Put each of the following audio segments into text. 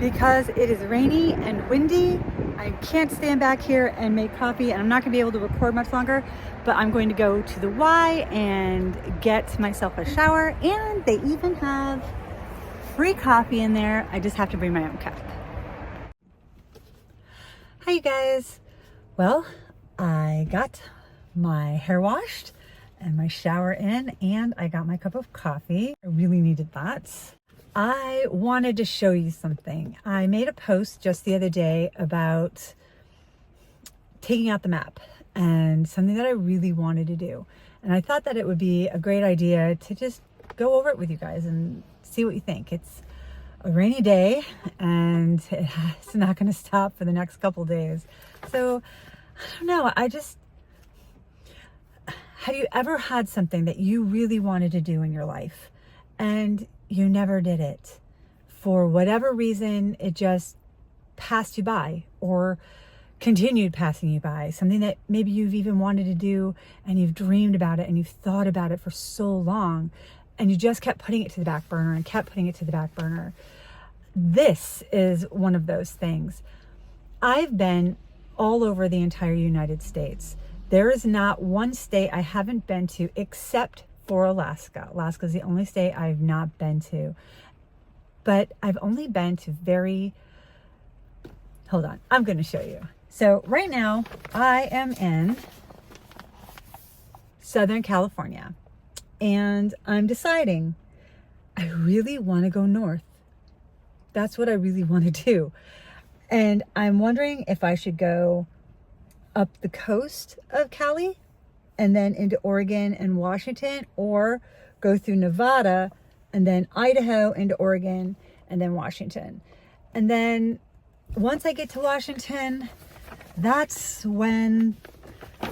because it is rainy and windy. I can't stand back here and make coffee, and I'm not gonna be able to record much longer, but I'm going to go to the Y and get myself a shower, and they even have free coffee in there. I just have to bring my own cup. Hi you guys. Well, I got my hair washed and my shower in, and I got my cup of coffee. I really needed that. I wanted to show you something. I made a post just the other day about taking out the map and something that I really wanted to do. And I thought that it would be a great idea to just go over it with you guys and see what you think. It's a rainy day and it's not going to stop for the next couple days. So I don't know. Have you ever had something that you really wanted to do in your life and you never did it? For whatever reason, it just passed you by or continued passing you by. Something that maybe you've even wanted to do and you've dreamed about it and you've thought about it for so long, and you just kept putting it to the back burner and kept putting it to the back burner. This is one of those things. I've been all over the entire United States. There is not one state I haven't been to except for Alaska. Alaska is the only state I've not been to. But I've only been to hold on, I'm going to show you. So right now I am in Southern California, and I'm deciding I really want to go north. That's what I really want to do. And I'm wondering if I should go up the coast of Cali and then into Oregon and Washington, or go through Nevada and then Idaho into Oregon and then Washington. And then once I get to Washington, that's when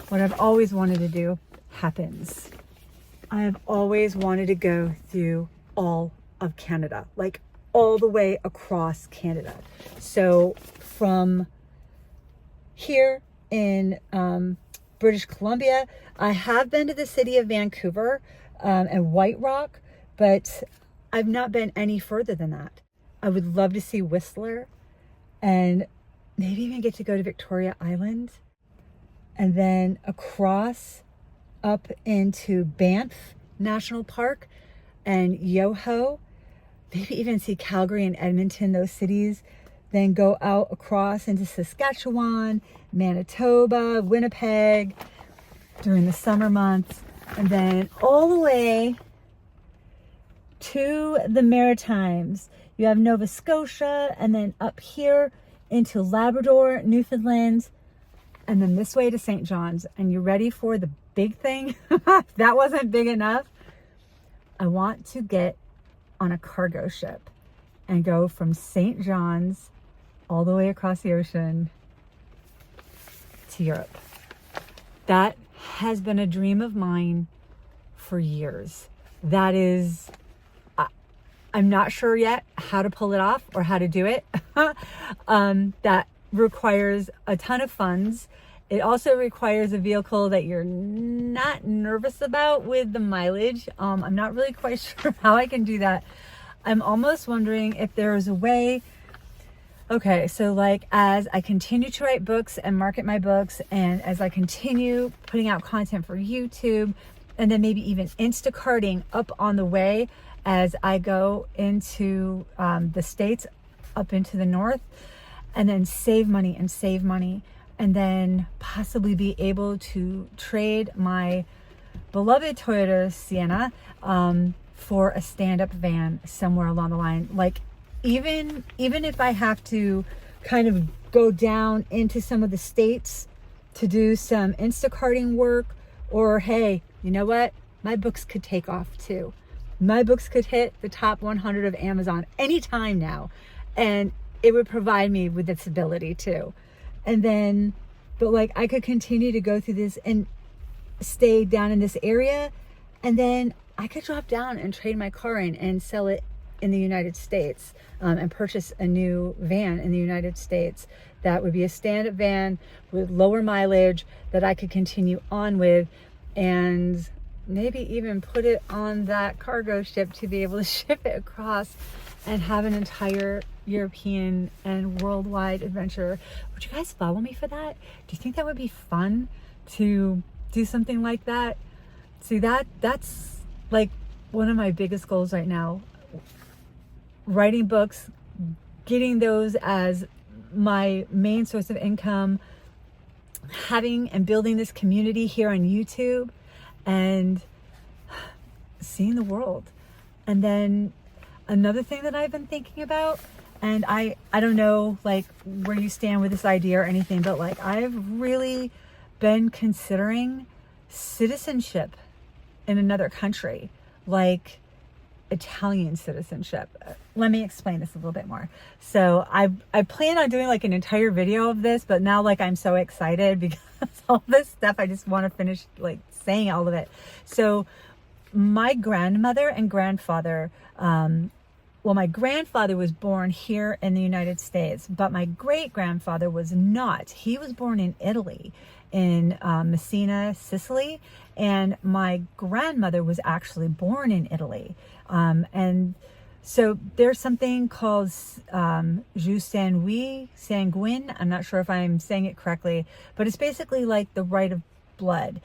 what I've always wanted to do happens. I've always wanted to go through all of Canada, like all the way across Canada. So from here in British Columbia, I have been to the city of Vancouver and White Rock, but I've not been any further than that. I would love to see Whistler and maybe even get to go to Victoria Island, and then across up into Banff National Park and Yoho, maybe even see Calgary and Edmonton, those cities, then go out across into Saskatchewan, Manitoba, Winnipeg during the summer months, and then all the way to the Maritimes. You have Nova Scotia, and then up here into Labrador, Newfoundland, and then this way to St. John's. And you ready for the big thing? If that wasn't big enough, I want to get on a cargo ship and go from St. John's all the way across the ocean to Europe. That has been a dream of mine for years. That is, I'm not sure yet how to pull it off or how to do it. That requires a ton of funds. It also requires a vehicle that you're not nervous about with the mileage. I'm not really quite sure how I can do that. I'm almost wondering if there is a way. Okay, so like as I continue to write books and market my books, and as I continue putting out content for YouTube, and then maybe even Instacarting up on the way as I go into the States, up into the north, and then save money, and then possibly be able to trade my beloved Toyota Sienna for a stand-up van somewhere along the line. Like even if I have to kind of go down into some of the states to do some Instacarting work, or hey, you know what? My books could take off too. My books could hit the top 100 of Amazon anytime now, and it would provide me with this ability too. And then, but like I could continue to go through this and stay down in this area, and then I could drop down and trade my car in and sell it in the United States, and purchase a new van in the United States that would be a stand-up van with lower mileage that I could continue on with, and maybe even put it on that cargo ship to be able to ship it across and have an entire European and worldwide adventure. Would you guys follow me for that? Do you think that would be fun to do something like that? See, that's like one of my biggest goals right now. Writing books, getting those as my main source of income, having and building this community here on YouTube, and seeing the world. And then another thing that I've been thinking about, and I don't know like where you stand with this idea or anything, but like I've really been considering citizenship in another country, like Italian citizenship. Let me explain this a little bit more. So I plan on doing like an entire video of this, but now like I'm so excited because all this stuff, I just want to finish like saying all of it. So my grandmother and grandfather, well, my grandfather was born here in the United States, but my great grandfather was not. He was born in Italy, in Messina, Sicily, and my grandmother was actually born in Italy. And so there's something called jus sanguine. I'm not sure if I'm saying it correctly, but it's basically like the right of blood.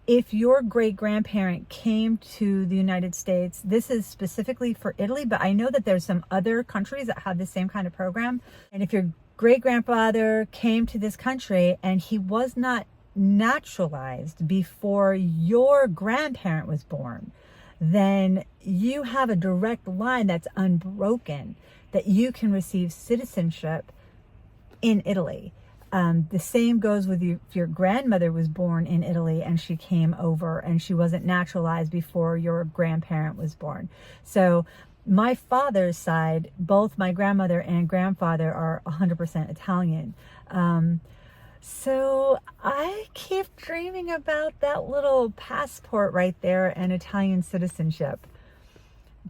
If your great grandparent came to the United States, this is specifically for Italy, but I know that there's some other countries that have the same kind of program. And if your great grandfather came to this country and he was not naturalized before your grandparent was born, then you have a direct line that's unbroken that you can receive citizenship in Italy. The same goes with you if your grandmother was born in Italy and she came over and she wasn't naturalized before your grandparent was born. So my father's side, both my grandmother and grandfather are 100% Italian. So I keep dreaming about that little passport right there and Italian citizenship.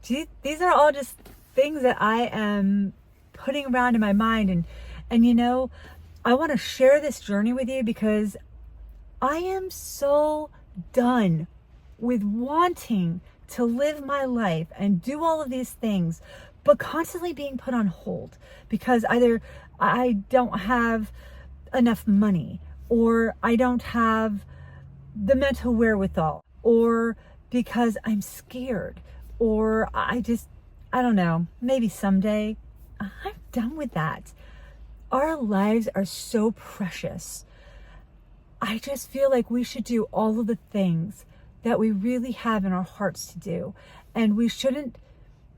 These are all just things that I am putting around in my mind. And you know, I want to share this journey with you because I am so done with wanting to live my life and do all of these things, but constantly being put on hold because either I don't have enough money, or I don't have the mental wherewithal, or because I'm scared, or I don't know, maybe someday. I'm done with that. Our lives are so precious. I just feel like we should do all of the things that we really have in our hearts to do. And we shouldn't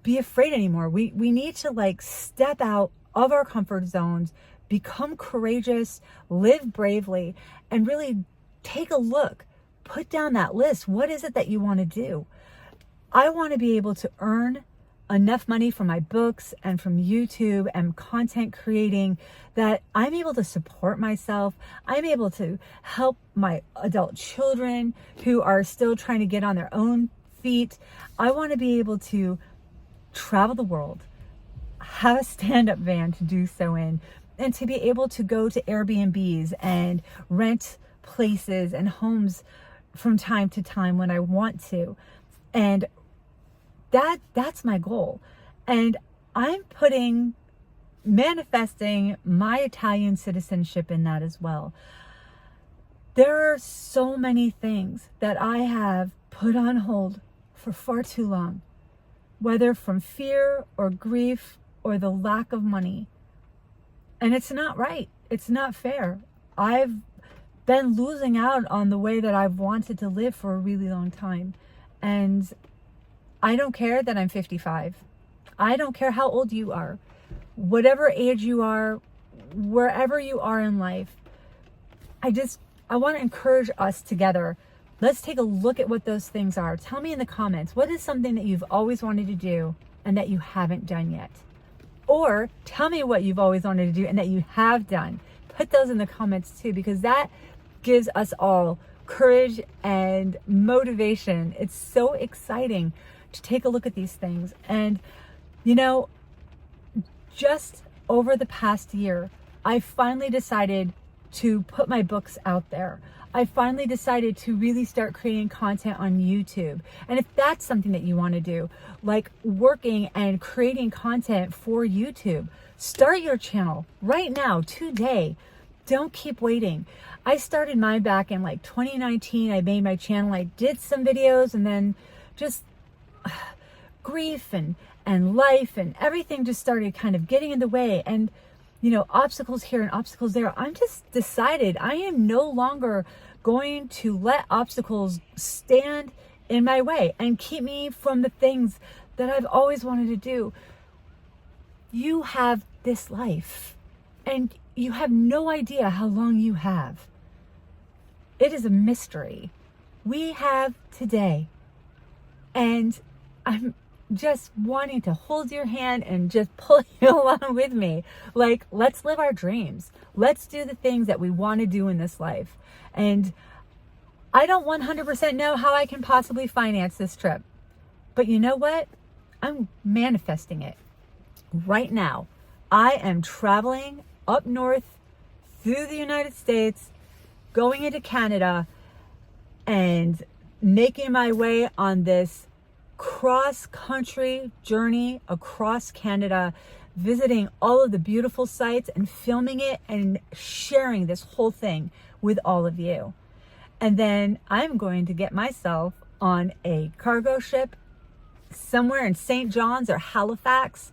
be afraid anymore. We need to like step out of our comfort zones, become courageous, live bravely, and really take a look. Put down that list. What is it that you want to do? I want to be able to earn enough money from my books and from YouTube and content creating that I'm able to support myself. I'm able to help my adult children who are still trying to get on their own feet. I want to be able to travel the world, have a stand-up van to do so in, and to be able to go to Airbnbs and rent places and homes from time to time when I want to. And that's my goal. And I'm manifesting my Italian citizenship in that as well. There are so many things that I have put on hold for far too long, whether from fear or grief or the lack of money. And it's not right. It's not fair. I've been losing out on the way that I've wanted to live for a really long time. And I don't care that I'm 55. I don't care how old you are. Whatever age you are, wherever you are in life, I want to encourage us together. Let's take a look at what those things are. Tell me in the comments, what is something that you've always wanted to do and that you haven't done yet? Or tell me what you've always wanted to do and that you have done. Put those in the comments too, because that gives us all courage and motivation. It's so exciting to take a look at these things. And you know, just over the past year, I finally decided to put my books out there. I finally decided to really start creating content on YouTube. And if that's something that you want to do, like working and creating content for YouTube, start your channel right now, today. Don't keep waiting. I started mine back in like 2019. I made my channel. I did some videos, and then just grief and life and everything just started kind of getting in the way. And, you know, obstacles here and obstacles there. I'm just decided I am no longer going to let obstacles stand in my way and keep me from the things that I've always wanted to do. You have this life, and you have no idea how long you have. It is a mystery. We have today. And I'm just wanting to hold your hand and just pull you along with me. Like, let's live our dreams. Let's do the things that we want to do in this life. And I don't 100% know how I can possibly finance this trip. But you know what? I'm manifesting it right now. I am traveling up north through the United States, going into Canada, and making my way on this cross-country journey across Canada, visiting all of the beautiful sites and filming it and sharing this whole thing with all of you. And then I'm going to get myself on a cargo ship somewhere in St. John's or Halifax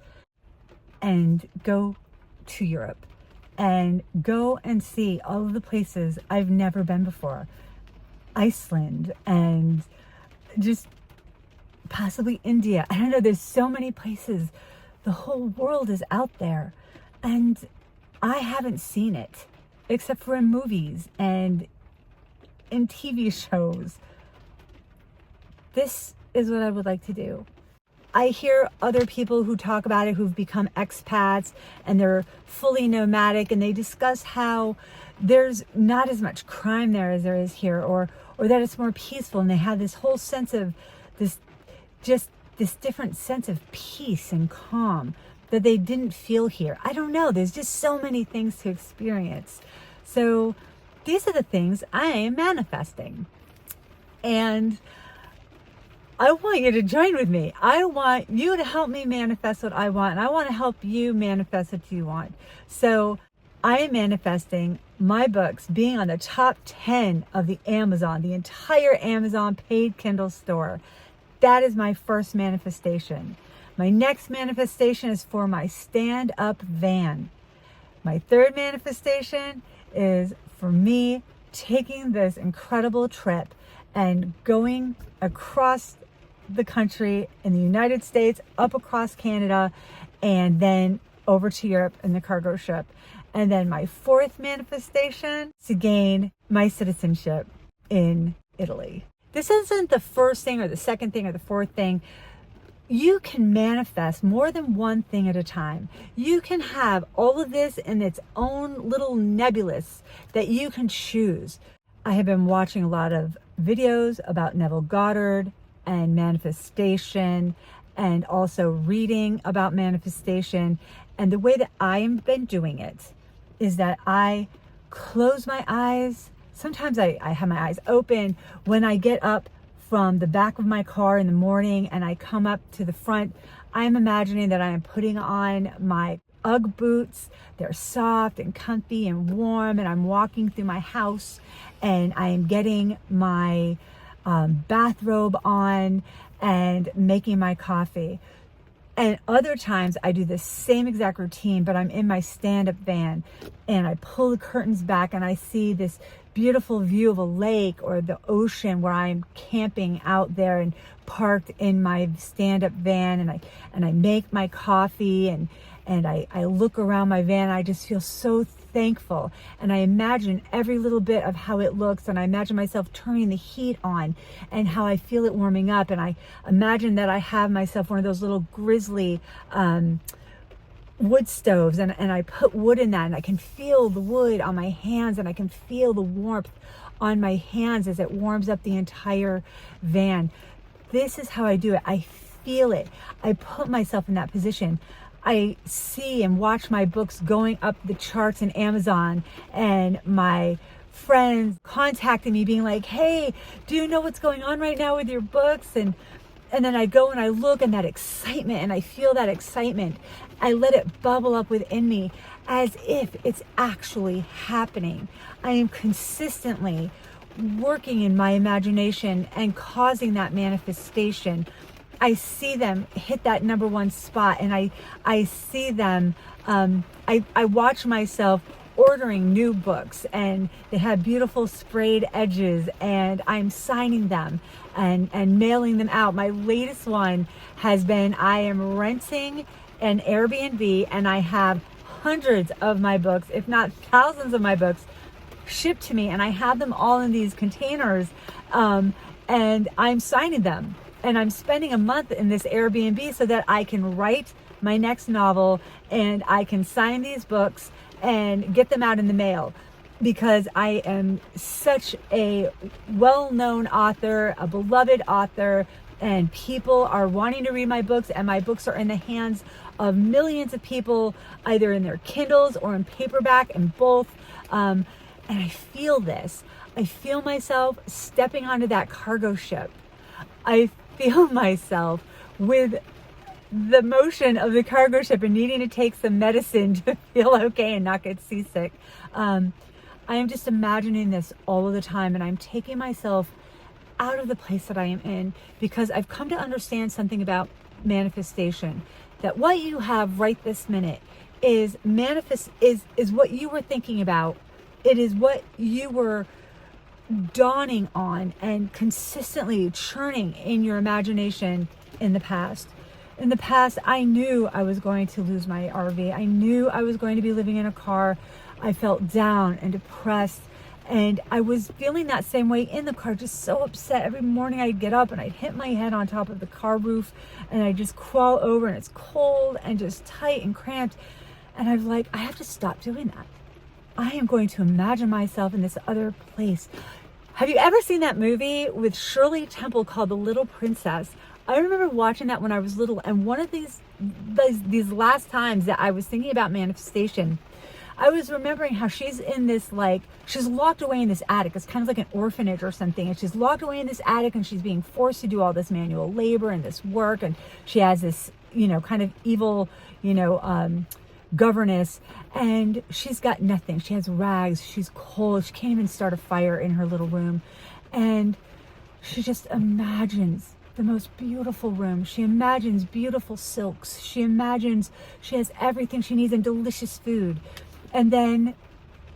and go to Europe and go and see all of the places I've never been before. Iceland and just possibly India. I don't know, there's so many places. The whole world is out there, and I haven't seen it except for in movies and in TV shows. This is what I would like to do. I hear other people who talk about it who've become expats and they're fully nomadic, and they discuss how there's not as much crime there as there is here, or that it's more peaceful, and they have this whole sense of this different sense of peace and calm that they didn't feel here. I don't know. There's just so many things to experience. So these are the things I am manifesting. And I want you to join with me. I want you to help me manifest what I want, and I want to help you manifest what you want. So I am manifesting my books being on the top 10 of the Amazon, the entire Amazon paid Kindle store. That is my first manifestation. My next manifestation is for my stand-up van. My third manifestation is for me taking this incredible trip and going across the country in the United States, up across Canada, and then over to Europe in the cargo ship. And then my fourth manifestation is to gain my citizenship in Italy. This isn't the first thing or the second thing or the fourth thing. You can manifest more than one thing at a time. You can have all of this in its own little nebulous that you can choose. I have been watching a lot of videos about Neville Goddard and manifestation, and also reading about manifestation. And the way that I have been doing it is that I close my eyes. Sometimes I have my eyes open when I get up from the back of my car in the morning and I come up to the front. I'm imagining that I am putting on my Ugg boots. They're soft and comfy and warm, and I'm walking through my house and I am getting my bathrobe on and making my coffee. And other times I do the same exact routine, but I'm in my stand-up van and I pull the curtains back and I see this beautiful view of a lake or the ocean where I'm camping out there and parked in my stand-up van, and I make my coffee and I look around my van. I just feel so thankful, and I imagine every little bit of how it looks, and I imagine myself turning the heat on and how I feel it warming up, and I imagine that I have myself one of those little grizzly wood stoves, and I put wood in that, and I can feel the wood on my hands, and I can feel the warmth on my hands as it warms up the entire van. This is how I do it. I feel it. I put myself in that position. I see and watch my books going up the charts in Amazon, and my friends contacting me being like, hey, do you know what's going on right now with your books? And then I go and I look, and that excitement, and I feel that excitement. I let it bubble up within me as if it's actually happening. I am consistently working in my imagination and causing that manifestation. I see them hit that number one spot, and I see them, I watch myself ordering new books, and they have beautiful sprayed edges, and I'm signing them and mailing them out. My latest one has been, I am renting an Airbnb, and I have hundreds of my books, if not thousands of my books, shipped to me, and I have them all in these containers, and I'm signing them, and I'm spending a month in this Airbnb so that I can write my next novel, and I can sign these books and get them out in the mail, because I am such a well-known author, a beloved author, and people are wanting to read my books, and my books are in the hands of millions of people, either in their Kindles or in paperback, and both. And I feel this. I feel myself stepping onto that cargo ship. I feel myself with the motion of the cargo ship and needing to take some medicine to feel okay and not get seasick. I am just imagining this all of the time, and I'm taking myself out of the place that I am in, because I've come to understand something about manifestation, that what you have right this minute is what you were thinking about. It is what you were dawning on and consistently churning in your imagination in the past. In the past, I knew I was going to lose my RV. I knew I was going to be living in a car. I felt down and depressed, and I was feeling that same way in the car, just so upset. Every morning I'd get up and I'd hit my head on top of the car roof, and I'd just crawl over, and it's cold and just tight and cramped. And I'm like, I have to stop doing that. I am going to imagine myself in this other place. Have you ever seen that movie with Shirley Temple called The Little Princess? I remember watching that when I was little, and one of these last times that I was thinking about manifestation, I was remembering how she's in this, like, she's locked away in this attic. It's kind of like an orphanage or something, and she's locked away in this attic, and she's being forced to do all this manual labor and this work, and she has this, kind of evil, governess, and she's got nothing. She has rags. She's cold. She can't even start a fire in her little room, and she just imagines the most beautiful room. She imagines beautiful silks. She imagines she has everything she needs and delicious food. And then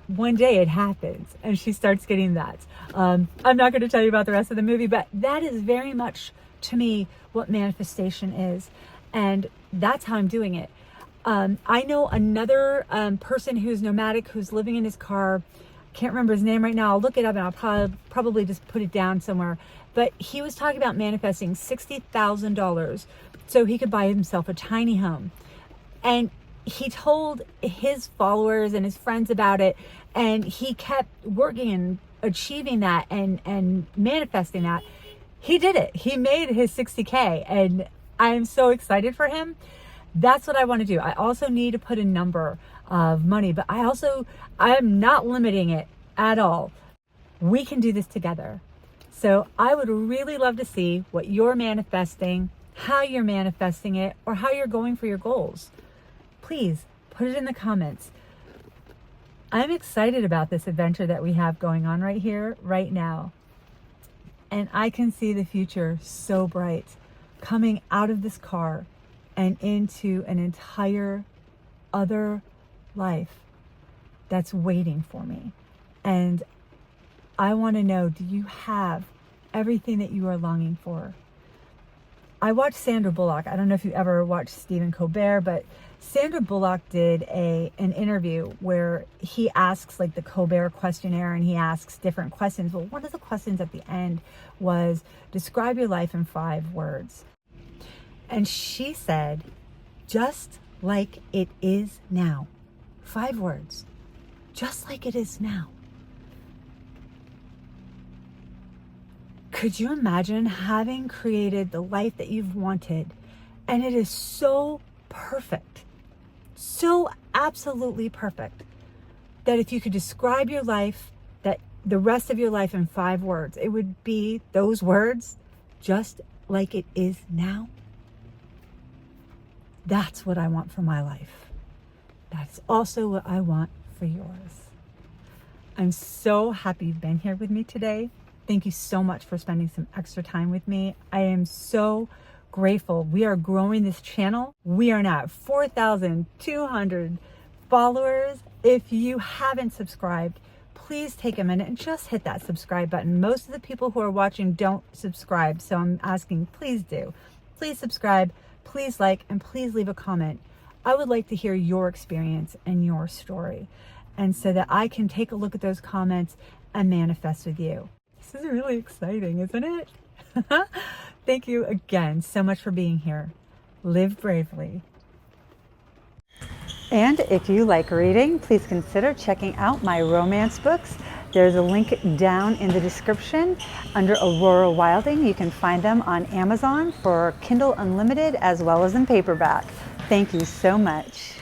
one day it happens, and she starts getting that. I'm not going to tell you about the rest of the movie, but that is very much, to me, what manifestation is. And that's how I'm doing it. I know another person who's nomadic, who's living in his car. Can't remember his name right now. I'll look it up, and I'll probably just put it down somewhere. But he was talking about manifesting $60,000 so he could buy himself a tiny home. And he told his followers and his friends about it, and he kept working and achieving that and manifesting that. He did it. He made his 60K, and I'm so excited for him. That's what I want to do. I also need to put a number of money, but I am not limiting it at all. We can do this together. So I would really love to see what you're manifesting, how you're manifesting it, or how you're going for your goals. Please put it in the comments. I'm excited about this adventure that we have going on right here, right now. And I can see the future so bright, coming out of this car and into an entire other life that's waiting for me. And I want to know, do you have everything that you are longing for? I watched Sandra Bullock. I don't know if you ever watched Stephen Colbert, but Sandra Bullock did an interview where he asks, like, the Colbert questionnaire, and he asks different questions. Well, one of the questions at the end was, describe your life in 5 words. And she said, just like it is now. 5 words. Just like it is now. Could you imagine having created the life that you've wanted, and it is so perfect, so absolutely perfect, that if you could describe your life, that the rest of your life in 5 words, it would be those words, just like it is now. That's what I want for my life. That's also what I want for yours. I'm so happy you've been here with me today. Thank you so much for spending some extra time with me. I am so grateful. We are growing this channel. We are now at 4,200 followers. If you haven't subscribed, please take a minute and just hit that subscribe button. Most of the people who are watching don't subscribe, so I'm asking, please do. Please subscribe, please like, and please leave a comment. I would like to hear your experience and your story, and so that I can take a look at those comments and manifest with you. This is really exciting, isn't it? Thank you again so much for being here. Live bravely. And if you like reading, please consider checking out my romance books. There's a link down in the description under Aurora Wilding. You can find them on Amazon for Kindle Unlimited as well as in paperback. Thank you so much.